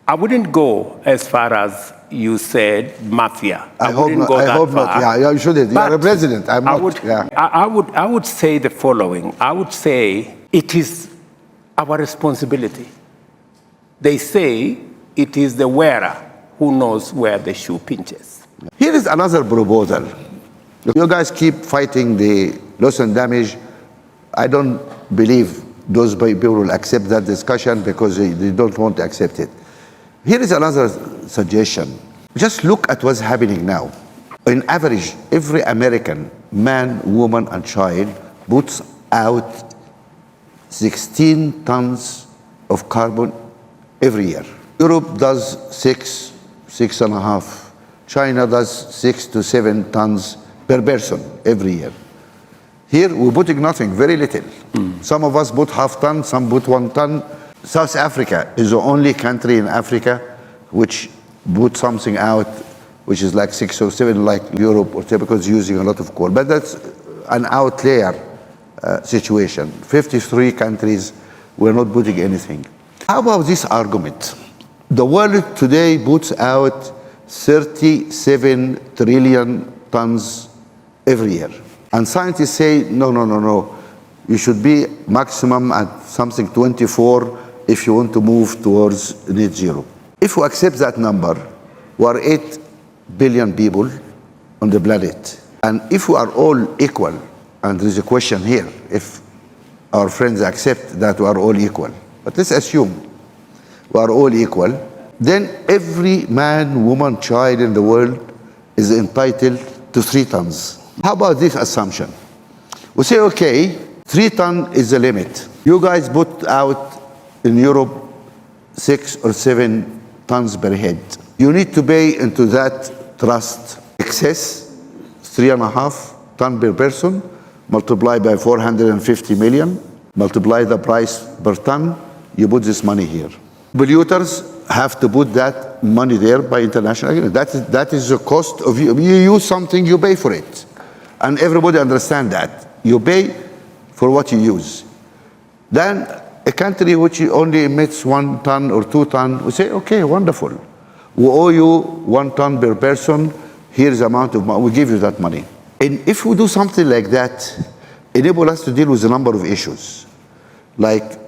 I wouldn't go as far as you said, mafia. I hope wouldn't not. go I that hope far. not. Yeah, you shouldn't. You are a president. I'm I not. would, Yeah. I would say the following. I would say it is our responsibility. They say it is the wearer who knows where the shoe pinches. Here is another proposal. You guys keep fighting the loss and damage. I don't believe those people will accept that discussion because they don't want to accept it. Here is another suggestion. Just look at what's happening now. On average, every American man, woman, and child puts out 16 tons of carbon every year. Europe does 6.5. China does 6 to 7 tons per person every year. Here, we're putting nothing, very little. Some of us put half ton, some put 1 ton. South Africa is the only country in Africa which put something out which is like 6 or 7, like Europe, or because it's using a lot of coal. But that's an outlier situation. 53 countries were not putting anything. How about this argument? The world today puts out 37 trillion tons every year. And scientists say, no. You should be maximum at something 24 if you want to move towards net zero. If we accept that number, we are 8 billion people on the planet. And if we are all equal, and there is a question here, if our friends accept that we are all equal, but let's assume we are all equal, then every man, woman, child in the world is entitled to 3 tons. How about this assumption? We say, okay, 3 tons is the limit. You guys put out in Europe 6 or 7 tons per head. You need to pay into that trust excess 3.5 tons per person, multiply by 450 million, multiply the price per ton, you put this money here. Polluters have to put that money there by international agreement. That is the cost of you. You use something, you pay for it. And everybody understand that. You pay for what you use. Then a country which only emits 1 ton or 2 tons, we say, okay, wonderful. We owe you 1 ton per person, here's the amount of money, we give you that money. And if we do something like that, enable us to deal with a number of issues, like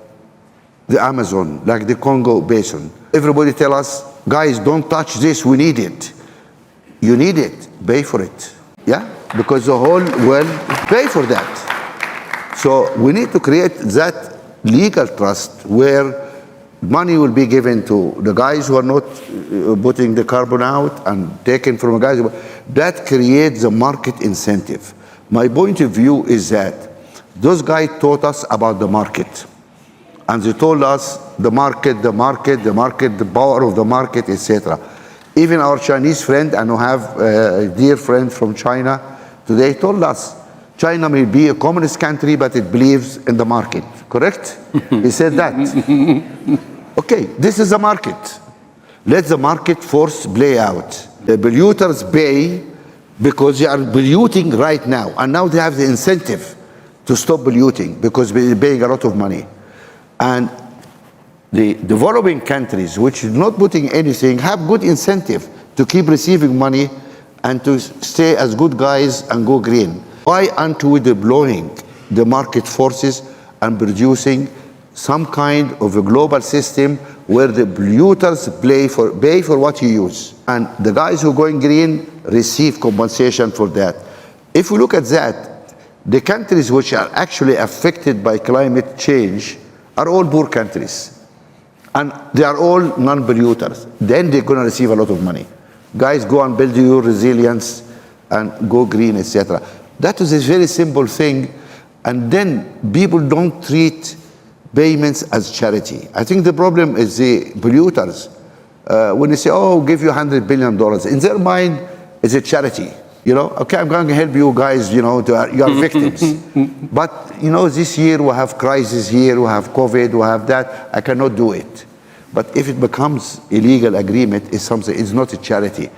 the Amazon, like the Congo Basin. Everybody tell us, guys, don't touch this, we need it. You need it, pay for it. Yeah, because the whole world pay for that. So we need to create that legal trust where money will be given to the guys who are not putting the carbon out and taken from the guys. That creates a market incentive. My point of view is that those guys taught us about the market. And they told us the market, the power of the market, etc. Even our Chinese friend, and we have a dear friend from China today, told us China may be a communist country, but it believes in the market. Correct? He said that. Okay, this is a market. Let the market force play out. The polluters pay because they are polluting right now. And now they have the incentive to stop polluting because they're paying a lot of money. And the developing countries, which are not putting anything, have good incentive to keep receiving money and to stay as good guys and go green. Why aren't we deploying the market forces and producing some kind of a global system where the polluters pay for what you use, and the guys who are going green receive compensation for that? If we look at that, the countries which are actually affected by climate change are all poor countries. And they are all non-polluters. Then they're going to receive a lot of money. Guys, go and build your resilience and go green, etc. That is a very simple thing. And then people don't treat payments as charity. I think the problem is the polluters. When they say, oh, we'll give you $100 billion, in their mind, it's a charity. You know, okay, I'm going to help you guys, you know, you are victims. But, you know, this year we have crisis here, we have COVID, we have that. I cannot do it. But if it becomes a legal agreement, it's something, it's not a charity.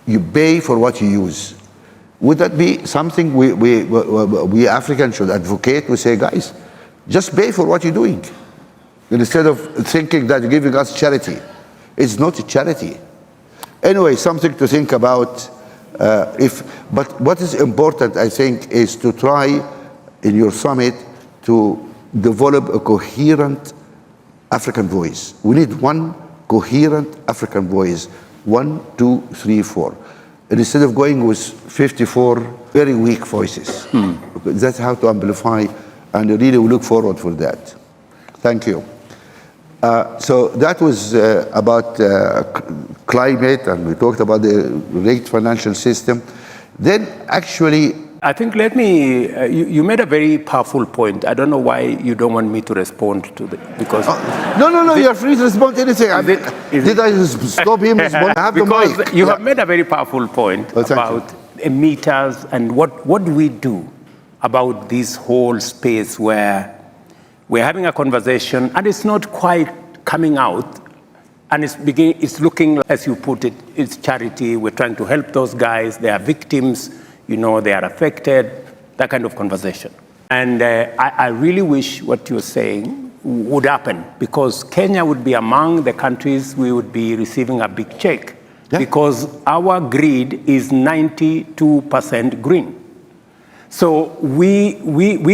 You pay for what you use. Would that be something we Africans should advocate? We say, guys, just pay for what you're doing. Instead of thinking that you're giving us charity. It's not a charity. Anyway, something to think about. But what is important, I think, is to try in your summit to develop a coherent African voice. We need one coherent African voice. 1, 2, 3, 4. And instead of going with 54 very weak voices. That's how to amplify, and I really look forward for that. Thank you. So that was about climate, and we talked about the rigged financial system. Then actually, I think you made a very powerful point. I don't know why you don't want me to respond to it, because... No, you're free to respond to anything. Did I stop him? I have the mic. Because you have made a very powerful point about emitters and what do we do about this whole space where we're having a conversation and it's not quite coming out, and it's looking, as you put it, it's charity. We're trying to help those guys. They are victims. They are affected, that kind of conversation. And I really wish what you're saying would happen, because Kenya would be among the countries we would be receiving a big check, because our grid is 92% green. So we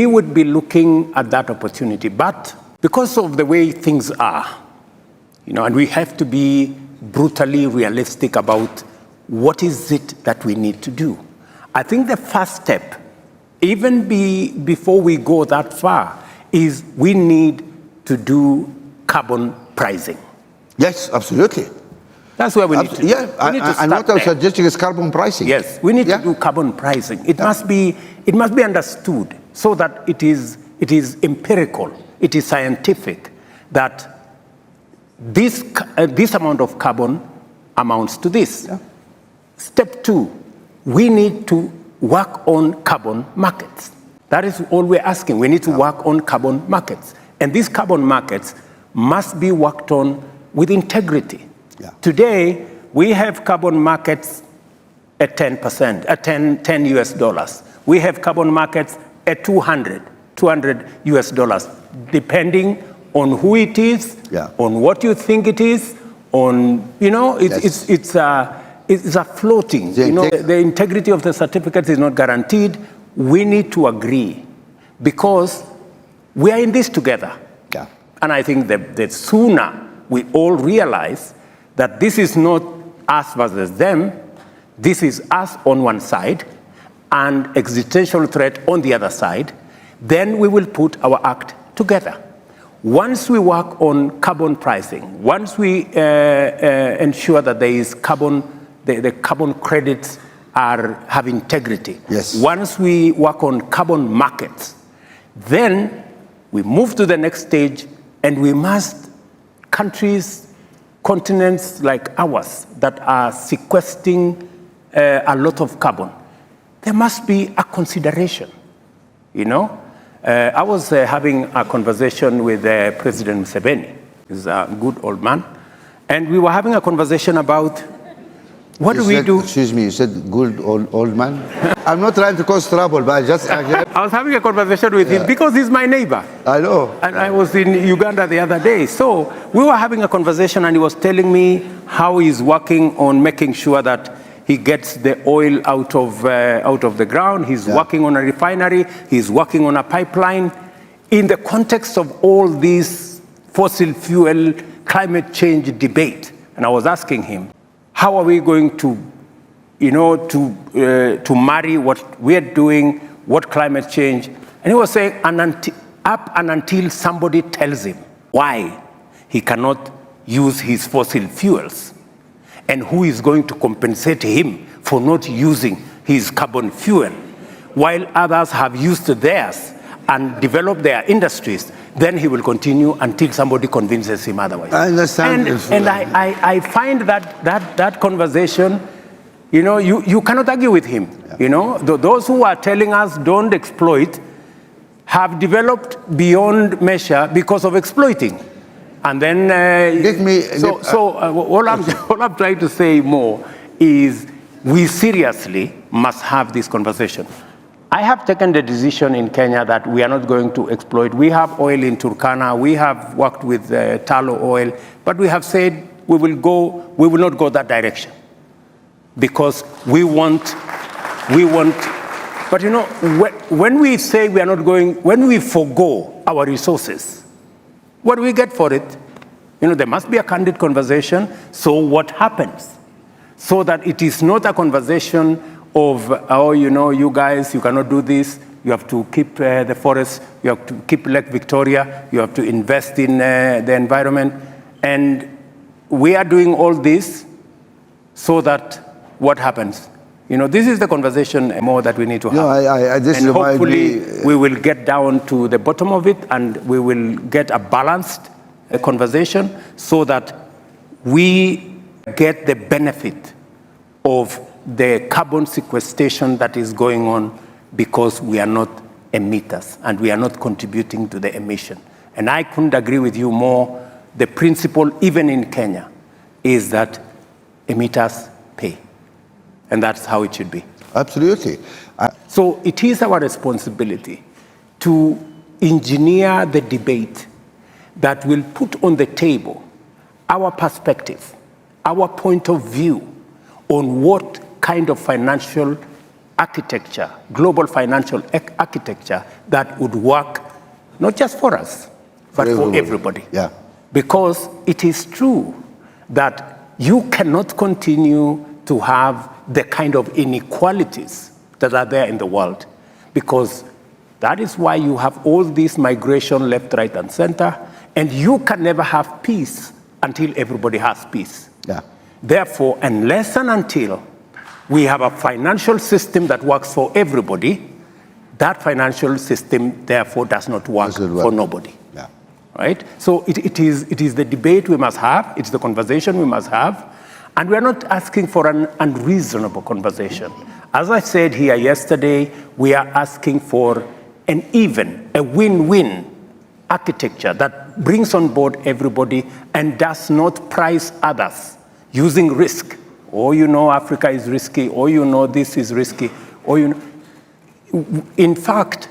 would be looking at that opportunity. But because of the way things are, and we have to be brutally realistic about what is it that we need to do. I think the first step, even before we go that far, is we need to do carbon pricing. Yes, absolutely. That's where we need to. Yeah, and what I'm suggesting is carbon pricing. Yes, we need to do carbon pricing. It must be understood so that it is empirical, it is scientific, that this amount of carbon amounts to this. Yeah. Step 2. We need to work on carbon markets. That is all we're asking. We need to work on carbon markets. And these carbon markets must be worked on with integrity. Yeah. Today, we have carbon markets at 10%, at 10 US dollars. We have carbon markets at 200 US dollars, depending on who it is, on what you think it is, on, it's a floating. The integrity of the certificates is not guaranteed. We need to agree, because we are in this together. Yeah. And I think that the sooner we all realize that this is not us versus them, this is us on one side and existential threat on the other side, then we will put our act together. Once we work on carbon pricing, once we ensure that there is the carbon credits have integrity. Yes. Once we work on carbon markets, then we move to the next stage, and we must, continents like ours that are sequestering a lot of carbon, there must be a consideration, I was having a conversation with President Museveni. He's a good old man. And we were having a conversation about what do we do? Excuse me, you said good old man? I'm not trying to cause trouble, but I was having a conversation with him because he's my neighbor. I know. And I was in Uganda the other day. So we were having a conversation, and he was telling me how he's working on making sure that he gets the oil out of the ground. He's working on a refinery. He's working on a pipeline. In the context of all this fossil fuel climate change debate, and I was asking him, how are we going to, to marry what we're doing, what climate change? And he was saying, up and until somebody tells him why he cannot use his fossil fuels, and who is going to compensate him for not using his carbon fuel, while others have used theirs and developed their industries, then he will continue until somebody convinces him otherwise. I understand. And I find that conversation, you cannot argue with him. Those who are telling us don't exploit have developed beyond measure because of exploiting. And then, all I'm trying to say more is we seriously must have this conversation. I have taken the decision in Kenya that we are not going to exploit. We have oil in Turkana. We have worked with tallow oil, but we have said we will not go that direction. Because we want, but you know, when we say we are not going, when we forego our resources, what do we get for it? You know, there must be a candid conversation. So what happens? So that it is not a conversation of, oh, you know, you guys, you cannot do this. You have to keep the forest. You have to keep Lake Victoria. You have to invest in the environment. And we are doing all this so that what happens? You know, this is the conversation more that we need to have. No, this and hopefully we will get down to the bottom of it, and we will get a balanced conversation so that we get the benefit of the carbon sequestration that is going on, because we are not emitters and we are not contributing to the emission. And I couldn't agree with you more. The principle, even in Kenya, is that emitters pay. And that's how it should be. Absolutely. So it is our responsibility to engineer the debate that will put on the table our perspective, our point of view on what kind of financial architecture, global financial architecture that would work not just for us, but for everybody. Yeah. Because it is true that you cannot continue to have the kind of inequalities that are there in the world, because that is why you have all this migration left, right, and center, and you can never have peace until everybody has peace. Yeah. Therefore, unless and until we have a financial system that works for everybody, that financial system therefore does not work for nobody. Yeah. Right? So it is the debate we must have, it's the conversation we must have, and we are not asking for an unreasonable conversation. As I said here yesterday, we are asking for an even, a win-win architecture that brings on board everybody and does not price others using risk. Oh, you know, Africa is risky, or you know, this is risky, or you know. In fact,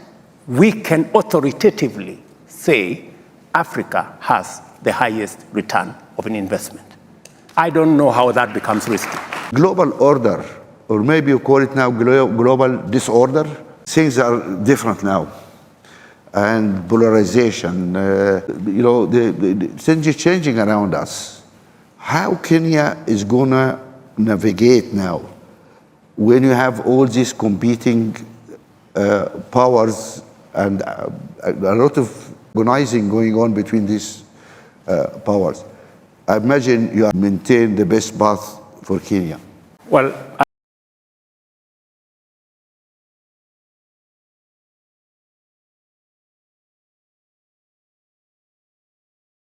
we can authoritatively say Africa has the highest return of an investment. I don't know how that becomes risky. Global order, or maybe you call it now global disorder, things are different now. And polarization, you know, the things are changing around us. How Kenya is gonna navigate now when you have all these competing powers and a lot of organizing going on between these powers? I imagine you have maintained the best path for Kenya. Well,